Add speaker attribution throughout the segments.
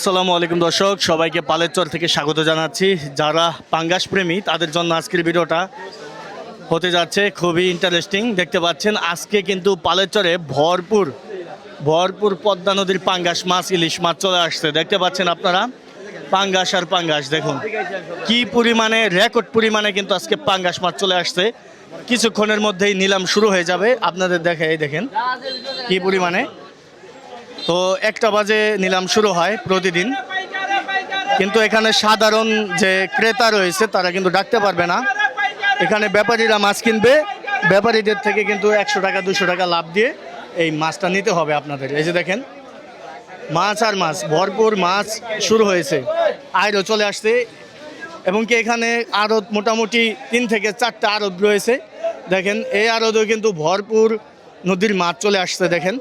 Speaker 1: আসসালামু আলাইকুম দর্শক, সবাইকে পালেরচর থেকে স্বাগত জানাচ্ছি। যারা পাঙ্গাস প্রেমী তাদের জন্য আজকের ভিডিওটা হতে যাচ্ছে খুবই ইন্টারেস্টিং। দেখতে পাচ্ছেন আজকে কিন্তু পালেরচরে ভরপুর ভরপুর পদ্মা নদীর পাঙ্গাস মাছ, ইলিশ মাছ চলে আসছে। দেখতে পাচ্ছেন আপনারা পাঙ্গাস আর পাঙ্গাস, দেখুন কি পরিমাণে, রেকর্ড পরিমাণে কিন্তু আজকে পাঙ্গাস মাছ চলে আসছে। কিছুক্ষণের মধ্যেই নিলাম শুরু হয়ে যাবে, আপনাদের দেখেন কি পরিমাণে। তো 1টা বাজে নিলাম শুরু হয় প্রতিদিন, কিন্তু এখানে সাধারণ যে ক্রেতা রয়েছে তারা কিন্তু ডাকতে পারবে না। এখানে ব্যাপারীরা মাছ কিনবে, ব্যাপারীদের থেকে কিন্তু 100 টাকা 200 টাকা লাভ দিয়ে এই মাছটা নিতে হবে আপনাদের। এই যে দেখেন মাছ আর মাছ, ভরপুর মাছ শুরু হয়েছে, আরও চলে আসছে। এবং কি এখানে আড়ত মোটামুটি 3 থেকে 4টা আড়ত রয়েছে। দেখেন এই আড়তেও কিন্তু ভরপুর নদীর মাছ চলে আসছে। দেখেন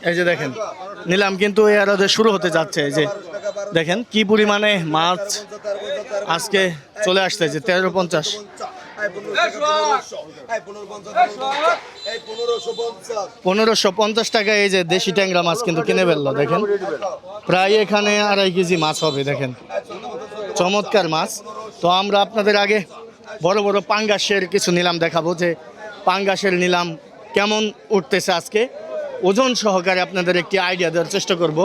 Speaker 1: এই যে দেখেন নিলাম কিন্তু এই আড়তে শুরু হতে যাচ্ছে। এই যে দেখেন কি পরিমাণে মাছ আজকে চলে আসছে। যে 1350, 1550 টাকা এই যে দেশি ট্যাংরা মাছ কিন্তু কিনে ফেললো। দেখেন প্রায় এখানে 2.5 কেজি মাছ হবে। দেখেন চমৎকার মাছ। তো আমরা আপনাদের আগে বড় বড় পাঙ্গাসের কিছু নিলাম দেখাবো, যে পাঙ্গাসের নিলাম কেমন উঠতেছে আজকে, ওজন সহকারে আপনাদের একটি আইডিয়া দেওয়ার চেষ্টা করব।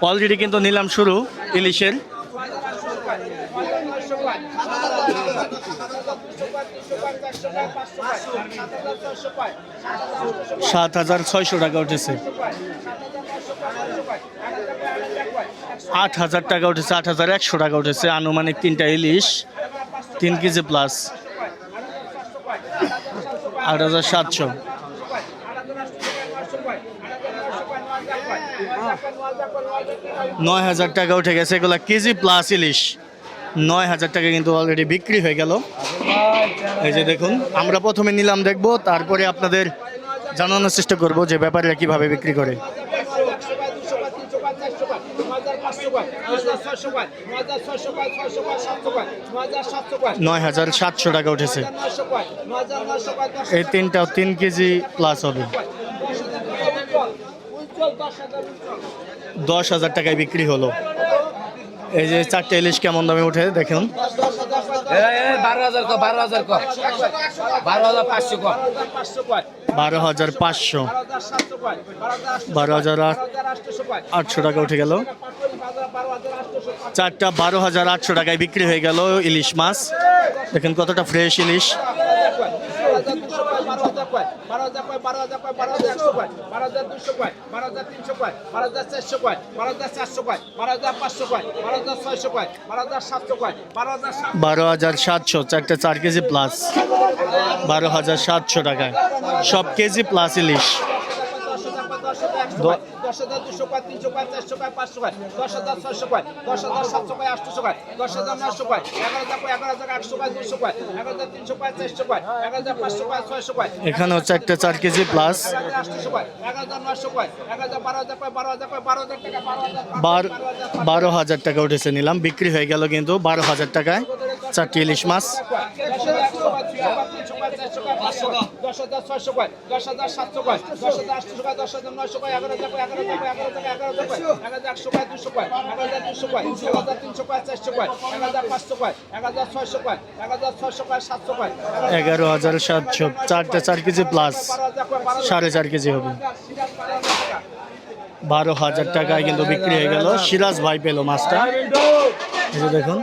Speaker 1: অলরেডি কিন্তু নিলাম শুরু ইলিশের। $7,600 টাকা উঠেছে, 8,000 টাকা উঠেছে, 8,100 টাকা উঠেছে। আনুমানিক 3টা ইলিশ 3 কেজি প্লাস, 8,700। 9,000 টাকা উঠে গেছে, এগুলো কেজি প্লাস ইলিশ। 9,000 টাকা কিন্তু অলরেডি বিক্রি হয়ে গেল। এই যে দেখুন, আমরা প্রথমে নিলাম দেখব, তারপরে আপনাদের জানানোর চেষ্টা করব যে ব্যাপারীরা কিভাবে বিক্রি করে। 9,700 টাকা উঠেছে। এই 3টাও 3 কেজি প্লাস হবে। 10,000 টাকায় বিক্রি হলো। এই যে 4টে ইলিশ কেমন দামে উঠে দেখুন।
Speaker 2: 12,500
Speaker 1: 12,500, 12,800 টাকা উঠে গেল। 4টা 12,800 টাকায় বিক্রি হয়ে গেল ইলিশ মাছ। দেখেন কতটা ফ্রেশ ইলিশ। 12,700, 4টে 4 কেজি প্লাস, 12,700 টাকায় সব কেজি প্লাস ইলিশ।
Speaker 2: 10,200, 300, 400, 500, 10,600, 10,700, 800, 10,900, 11,100, 200, 11,300, 400, 11,500, 600।
Speaker 1: এখানে হচ্ছে একটা 4 কেজি প্লাস। 12,000 টাকা উঠেছে, নিলাম বিক্রি হয়ে গেল কিন্তু 12,000 টাকায় 4টি ইলিশ মাছ।
Speaker 2: 10,600, 10,700, 10,800, 10,900, 11,100, 200, 11,300, 400, 11,500, 11,600, 700,
Speaker 1: 11,700, 4টা 4 কেজি প্লাস, 4.5 কেজি হবে। 12,000 টাকায় কিন্তু বিক্রি হয়ে গেল। সিরাজ ভাই পেল মাছটা। এই যে দেখুন,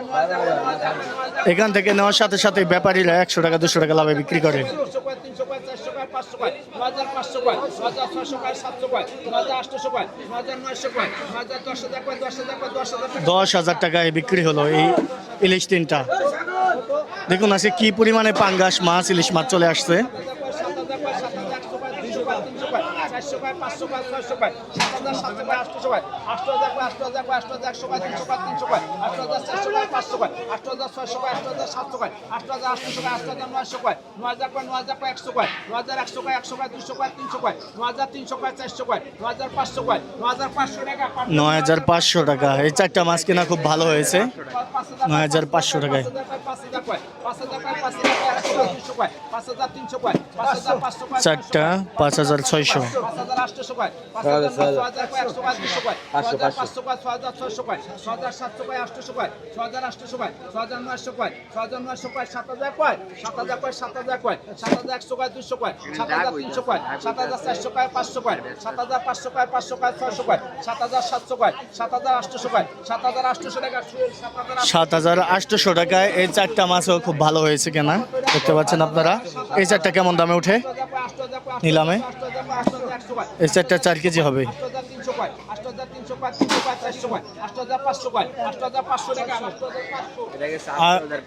Speaker 1: এখান থেকে নেওয়ার সাথে সাথে ব্যাপারীরা 100 টাকা 200 টাকা লাভে বিক্রি করে। 10,000 টাকায় বিক্রি হলো এই ইলিশ 3টা। দেখুন আজকে কি পরিমাণে পাঙ্গাস মাছ, ইলিশ মাছ চলে আসছে। 9,500 টাকা। এই 4টা মাছ কেনা খুব ভালো হয়েছে। 9,500 টাকায়। চারটা 5,600। 7,800 টাকায় এই চারটা মাছও খুব ভালো হয়েছে কেনা, দেখতে পাচ্ছেন আপনারা। এই চারটা কেমন দামে উঠে নিলামে? এই চারটা 4 কেজি হবে।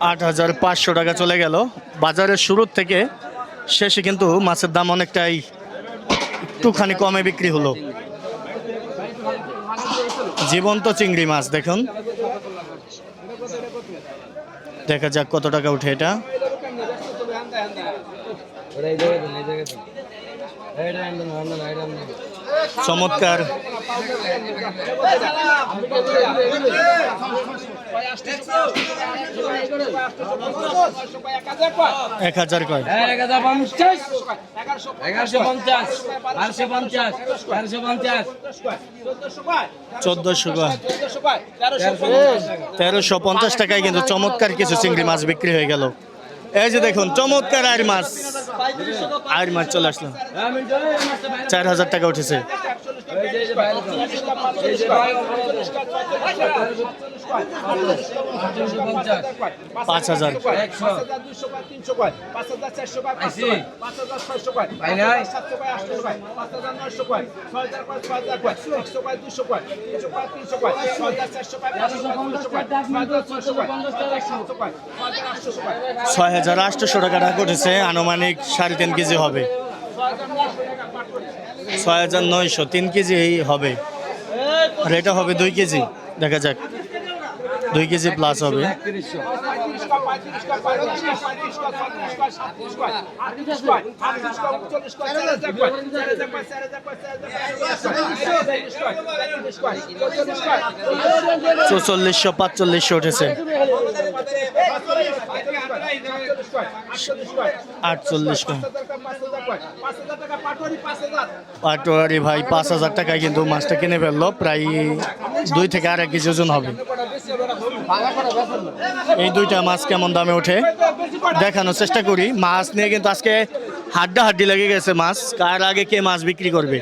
Speaker 1: 8,500 টাকা চলে গেল। বাজারের শুরুর থেকে শেষে কিন্তু মাছের দাম অনেকটাই একটুখানি কমে বিক্রি হলো। জীবন্ত চিংড়ি মাছ দেখুন, দেখা যাক কত টাকা উঠে এটা। চমৎকার। 1,000 কয়?
Speaker 3: 1,050, 1,150, 1,250, 1,350,
Speaker 1: 1,400 কয়? 1,350 টাকায় কিন্তু চমৎকার কিছু চিংড়ি মাছ বিক্রি হয়ে গেল। এই যে দেখুন চমৎকার আয়ের মাছ, আয়ের মাছ চলে আসলো। 4,000 টাকা উঠেছে। 5,000, 6,800 টাকা উঠেছে, আনুমানিক 3.5 কেজি হবে। 6,900, 3 কেজি হবে। আর এটা হবে 2 কেজি, দেখা যাক 2 কেজি প্লাস হবে। 4,400-4,500 উঠেছে। 48 পাটোয়ারি ভাই 5,000 টাকায় কিন্তু মাছটা কিনে ফেললো, প্রায় 2 থেকে 2.5 কেজি ওজন হবে। এই দুইটা মাছ কেমন দামে ওঠে দেখানোর চেষ্টা করি। মাছ নিয়ে কিন্তু আজকে হাড্ডাহাড্ডি লেগে গেছে, মাছ কার আগে কে মাছ বিক্রি করবে।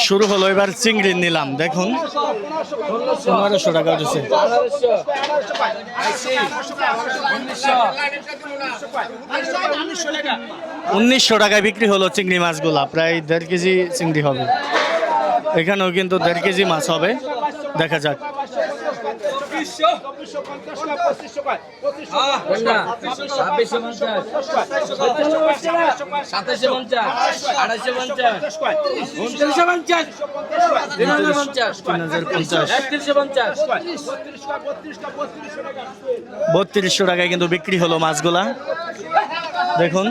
Speaker 1: শুরু হলো এবার চিংড়ির নিলাম, দেখুন 1,500 টাকা উঠেছে। 1,900 টাকায় বিক্রি হলো চিংড়ি মাছগুলা, প্রায় 1.5 কেজি চিংড়ি হবে। এখানেও কিন্তু 1.5 কেজি মাছ হবে, দেখা যাক। 3,250 টাকায় কিন্তু বিক্রি হলো মাছগুলা, দেখুন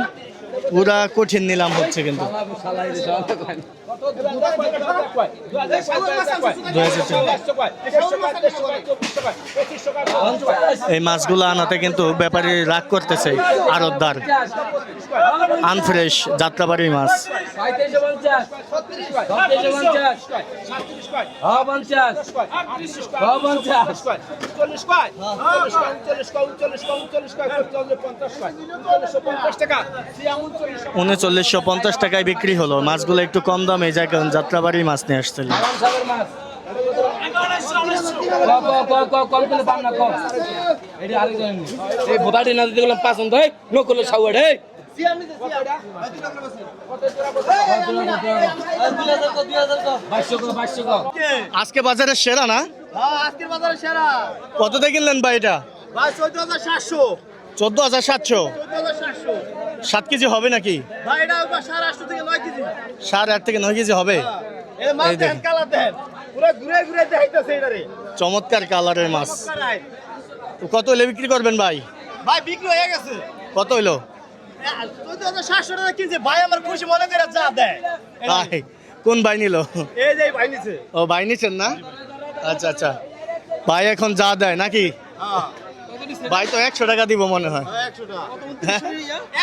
Speaker 1: পুরা কঠিন নিলাম হচ্ছে কিন্তু। 2,000 এই মাছগুলো আনাতে কিন্তু ব্যাপারী রাগ করতেছে, আড়তদার। আনফ্রেশ যাত্রাবাড়ির মাছ। 3,950 টাকায় বিক্রি হলো মাছগুলো, একটু কম দামে যায় কারণ যাত্রাবাড়ির মাছ নিয়ে আসছিল। আজকে বাজারের সেরা না?
Speaker 4: আজকের বাজারে সেরা।
Speaker 1: কততে কিনলেন ভাই এটা?
Speaker 4: ভাই 14,700।
Speaker 1: 14,700।
Speaker 4: 14,700।
Speaker 1: 7 কেজি হবে নাকি?
Speaker 4: ভাই এটা 8.5 থেকে 9 কেজি।
Speaker 1: 8.5 থেকে 9 কেজি হবে।
Speaker 4: এই মাছ দেন, কালার দেন, পুরো ঘুরে ঘুরে দেখাইতেছে এটারে।
Speaker 1: চমৎকার কালারের মাছ। তো কত হলে বিক্রি করবেন ভাই?
Speaker 4: ভাই বিক্রি হয়ে গেছে।
Speaker 1: কত হইলো?
Speaker 4: 14,700 টাকা কিনছে ভাই, আমার খুশি মনে করে যা দেয়।
Speaker 1: ভাই কোন ভাই নিল?
Speaker 4: এই যে ভাই নিছে।
Speaker 1: ও ভাই নিছেন না? আচ্ছা আচ্ছা, ভাই এখন যা দেয় নাকি?
Speaker 4: হ্যাঁ
Speaker 1: ভাই তো 100 টাকা দিব মনে হয়।
Speaker 4: 100 টাকা।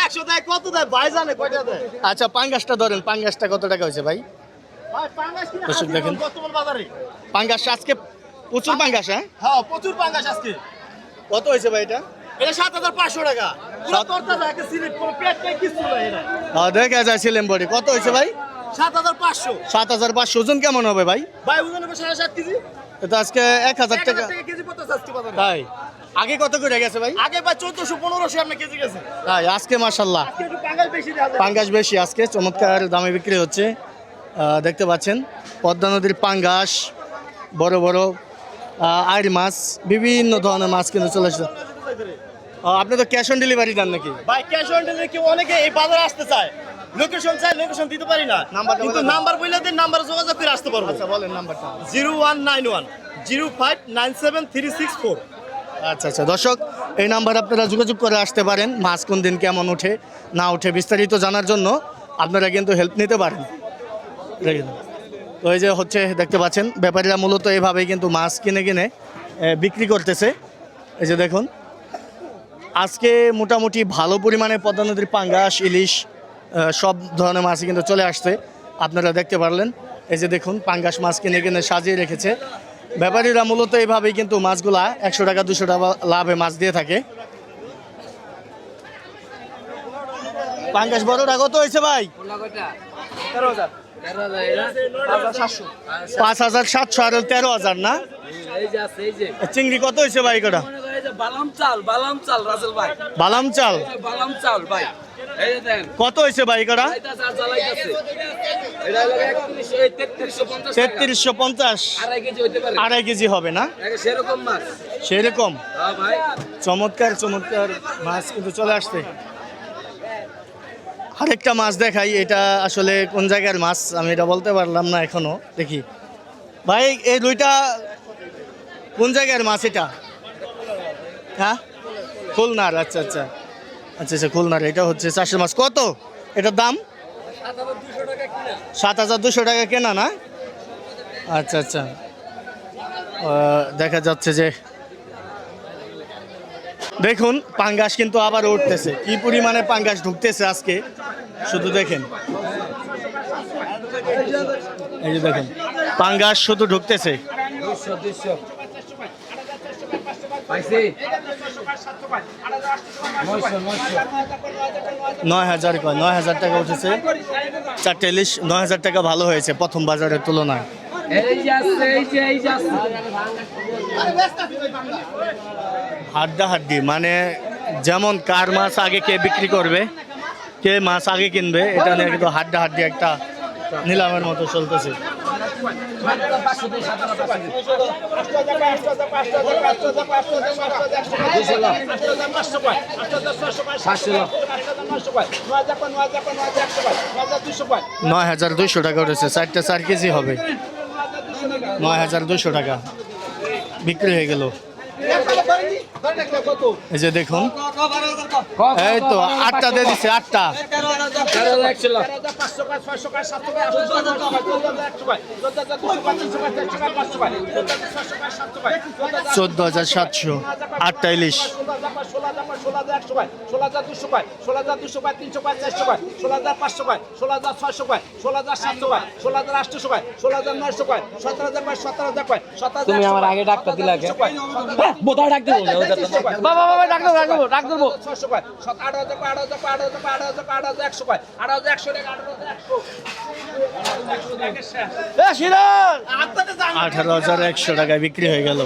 Speaker 4: 100 টাকা কত দেয় ভাই জানে কয়টা দেয়?
Speaker 1: আচ্ছা পাঙ্গাসটা ধরেন, পাঙ্গাসটা কত টাকা হয়েছে ভাই?
Speaker 4: ভাই পাঙ্গাস কিনা
Speaker 1: দর্শক
Speaker 4: হাসি
Speaker 1: দেখেন।
Speaker 4: বর্তমান বাজারে।
Speaker 1: পাঙ্গাস আজকে প্রচুর পাঙ্গাস, হ্যাঁ?
Speaker 4: হ্যাঁ প্রচুর পাঙ্গাস আজকে।
Speaker 1: কত হয়েছে ভাই এটা?
Speaker 4: এটা 7,500 টাকা। পুরো তরতা থাকে সিলিপ করে পেট পেট কিছু নাই এটা।
Speaker 1: দেখা যায় সিলেম বডি। কত হয়েছে ভাই?
Speaker 4: 7,500।
Speaker 1: 7,500। ওজন কেমন হবে ভাই?
Speaker 4: ভাই ওজন হবে 7.5 কেজি।
Speaker 1: এটা আজকে 1,000 টাকা।
Speaker 4: 1,000 টাকা কেজি পড়তেছে আজকে বাজারে।
Speaker 1: তাই আগে কত করে গেছে ভাই?
Speaker 4: আগে ভাই 1400-1500 আপনি কেজি গেছে।
Speaker 1: তাই আজকে মাশাল্লাহ
Speaker 4: আজকে একটু পাঙ্গাস বেশি দেওয়া যায়।
Speaker 1: পাঙ্গাস বেশি আজকে, চমৎকার দামে বিক্রি হচ্ছে। দেখতে পাচ্ছেন পদ্মা নদীর পাঙ্গাস, বড় বড় আইর মাছ, বিভিন্ন ধরনের মাছ কিন্তু চলে আসছে। আপনি তো ক্যাশ অন ডেলিভারি দেন নাকি?
Speaker 4: ভাই ক্যাশ অন ডেলিভারি কেউ অনেকে এই বাজারে আসতে চায়, লোকেশন চাই, লোকেশন দিতে পারি না।
Speaker 1: নাম্বারটা
Speaker 4: কিন্তু
Speaker 1: বলে দেন।
Speaker 4: নাম্বার বলে দিন, নাম্বারে যোগাযোগ করে আসতে পারবো।
Speaker 1: আচ্ছা বলেন নাম্বারটা।
Speaker 4: 0191 0597 364।
Speaker 1: আচ্ছা আচ্ছা দর্শক, এই নাম্বার আপনারা যোগাযোগ করে আসতে পারেন। মাছ কোন দিন কেমন ওঠে না ওঠে বিস্তারিত জানার জন্য আপনারা কিন্তু হেল্প নিতে পারেন। দেখেন তো এই যে হচ্ছে দেখতে পাচ্ছেন ব্যাপারীরা মূলত এইভাবেই কিন্তু মাছ কিনে কিনে বিক্রি করতেছে। এই যে দেখুন আজকে মোটামুটি ভালো পরিমাণে পদ্মা নদীর পাঙ্গাস, ইলিশ সব ধরনের মাছই কিন্তু চলে আসছে, আপনারা দেখতে পারলেন। এই যে দেখুন পাঙ্গাস মাছ কিনে কিনে সাজিয়ে রেখেছে ব্যাপারীরা। মূলত এইভাবেই কিন্তু মাছগুলা 100 টাকা 200 টাকা লাভে মাছ দিয়ে থাকে। পাঙ্গাস বড়টা কত হয়েছে ভাই? 5,700 আর 13,000 না? চিংড়ি কত হয়েছে ভাই কটা?
Speaker 3: বালাম চাল রাসেল ভাই,
Speaker 1: বালাম চাল
Speaker 3: বালাম চাল ভাই। এই যে দেখেন
Speaker 1: কত হয়েছে ভাই কটা?
Speaker 3: এটা চাল চালাইতাছে। এটা হলো 3350 টাকা।
Speaker 1: 3350।
Speaker 3: আড়াই কেজি হইতে পারে।
Speaker 1: 2.5 কেজি হবে না?
Speaker 3: সেরকম মাছ।
Speaker 1: সেরকম
Speaker 3: হ্যাঁ ভাই।
Speaker 1: চমৎকার চমৎকার মাছ কিন্তু চলে আসছে। আরেকটা মাছ দেখাই, এটা আসলে কোন জায়গার মাছ আমি এটা বলতে পারলাম না এখনো। দেখি ভাই এই দুইটা কোন জায়গার মাছ এটা? হ্যাঁ খুলনার। আচ্ছা আচ্ছা আচ্ছা আচ্ছা খুলনার। এটা হচ্ছে চাষের মাছ। কত এটার দাম? 7,200 টাকা কেনা না? আচ্ছা আচ্ছা দেখা যাচ্ছে যে দেখুন পাঙ্গাস কিন্তু আবার উঠতেছে, কি পরিমাণে পাঙ্গাস ঢুকতেছে আজকে শুধু দেখেন। এই যে দেখুন পাঙ্গাস শুধু ঢুকতেছে।
Speaker 3: 200 পাইছি।
Speaker 1: 9,000 কয় 9,000 টাকা উঠেছে। 4টে ইলিশ 9,000 টাকা ভালো হয়েছে প্রথম বাজারের তুলনায়।
Speaker 3: এই যে আছে, এই যে আছে।
Speaker 1: হাড্ডাহাড্ডি মানে যেমন কার মাছ আগে কে বিক্রি করবে, কে মাছ আগে কিনবে, এটা নিয়ে কিন্তু হাড্ডাহাড্ডি একটা নিলামের মতো চলতেছে। নয় 9,200 টাকা উঠেছে। 4 কেজি হবে। 9,200 টাকা বিক্রি হয়ে গেল। এই যে দেখুন এই তো 8টা দিয়ে দিচ্ছে 8টা। 14,700 8টা ইলিশ।
Speaker 3: তুমি আমার আগে ডাক্তার দিলা কে? বোতল ডাক দেবো বাবা বাবা ডাক দেবো ডাক দেবো।
Speaker 1: 18,100 টাকায় বিক্রি হয়ে গেল।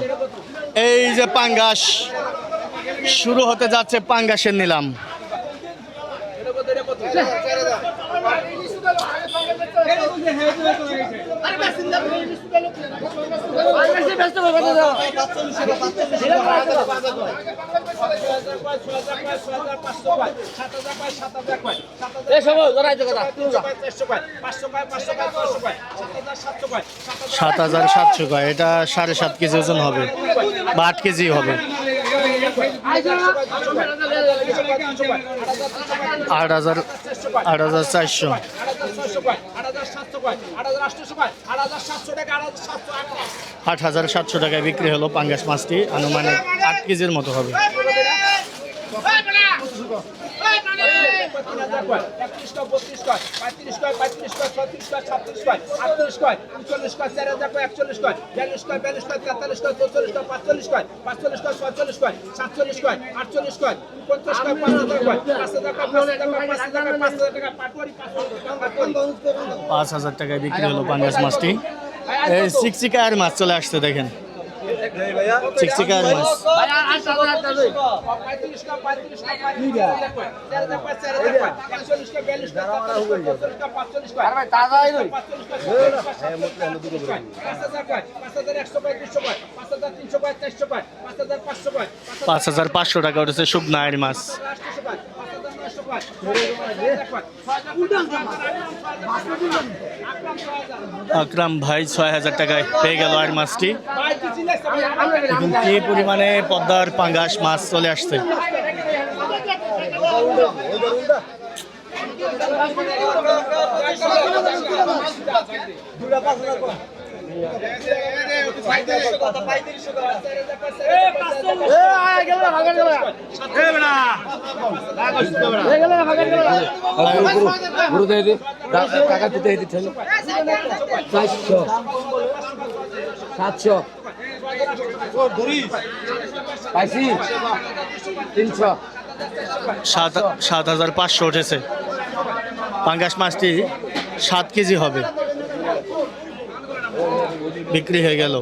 Speaker 1: এই যে পাঙ্গাস শুরু হতে যাচ্ছে, পাঙ্গাসের নিলাম। সাত 7,700 কয়, এটা 7.5 কেজি ওজন হবে বা 8 কেজি হবে। 8,000 8,400 8,700 টাকায় বিক্রি হলো পাঙ্গাস মাছটি, আনুমানিক 8 কেজির মতো হবে। পাঁচ হাজার টাকায় বিক্রি হলো পাঙ্গাস মাছটি। এই চিকচিকার মাছ চলে আসছে, দেখেন চিকচিকার মাছ। পাঁচ হাজার 500 টাকা উঠেছে শুকনা এর মাছ। আকরাম ভাই 6,000 টাকায় পেয়ে গেল আর মাছটি। দেখুন কি পরিমাণে পদ্মার পাঙ্গাস মাছ চলে আসছে।
Speaker 3: গুরু দিয়ে দি টাকা দিতে দিতে 400 700 পাইছি 300
Speaker 1: 7,500 উঠেছে। পাঙ্গাস মাছটি 7 কেজি হবে, বিক্রি হয়ে গেল।